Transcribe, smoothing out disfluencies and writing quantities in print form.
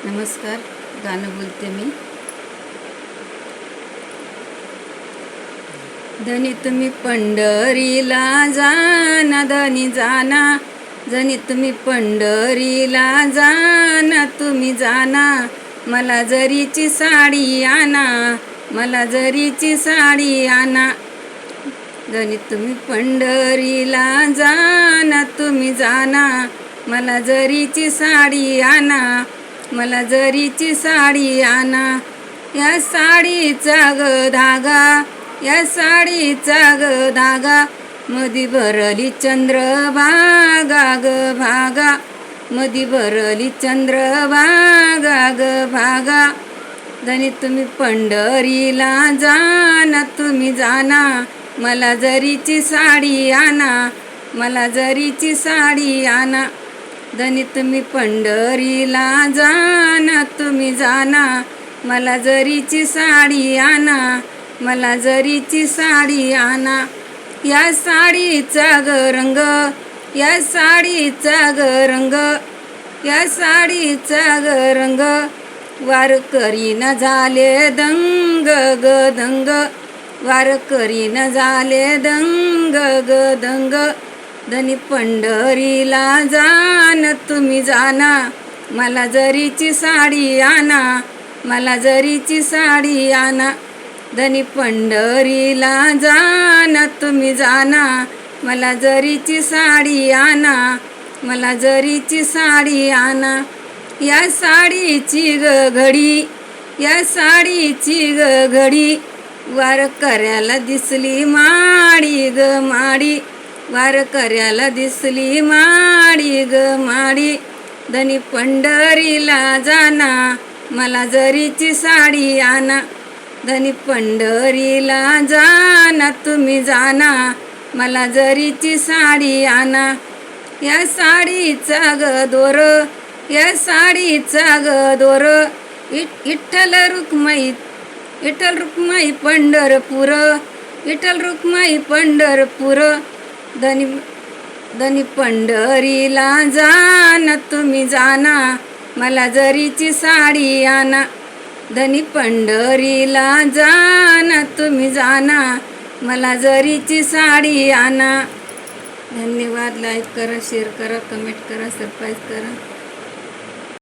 नमस्कार, गाणं बोलते मी. धनी तुम्ही पंढरीला जाना, धनी जाना. धनी तुम्ही पंढरीला जाना, तुम्ही जाना. मला जरीची साडी आणा, मला जरीची साडी आणा. धनी तुम्ही पंढरीला जाना, तुम्ही जाना. मला जरीची साडी आणा, मला जरीची साडी आणा. या साडीचा ग धागा, या साडीचा ग धागा. मधी भरली चंद्रभागा ग भागा, मधी भरली चंद्रभागा ग भागा. धनी तुम्ही पंढरीला जाना, तुम्ही जाना. मला जरीची साडी आणा, मला जरीची साडी आणा. धनी तुम्ही पंढरीला जाना, तुम्ही जाना. मला जरीची साडी आणा, मला जरीची साडी आणा. या साडीचा ग रंग, या साडीचा ग रंग, या साडीचा ग रंग. वारकरीनं झाले दंग ग दंग, वारकरीनं झाले दंग ग दंग. धनी पंढरीला जाना, तुम्ही जाना. मला जरीची साडी आणा, मला जरीची साडी आणा. धनी पंढरीला जाना, तुम्ही जाना. मला जरीची साडी आणा, मला जरीची साडी आणा. या साडीची ग घडी, या साडीची ग घडी. वारकऱ्याला दिसली माडी ग माडी, वारकऱ्याला दिसली माडी ग माडी. धनी पंढरीला जाना, मला जरीची साडी आणा. धनी पंढरीला जाना, तुम्ही जाना. मला जरीची साडी आणा. या साडीचा ग दोर, या साडीचा ग दोर. विठ्ठल रुक्माई, विठ्ठल रुक्माई पंढरपूर, विठ्ठल रुक्माई पंढरपूर. धनी पंढरीला जाना, तुम्ही जाना. मला जरीची साडी आणा. धनी पंढरीला जाना, तुम्ही जाना. मला जरीची साडी आणा. धन्यवाद. लाईक करा, शेअर करा, कमेंट करा, सबस्क्राईब करा.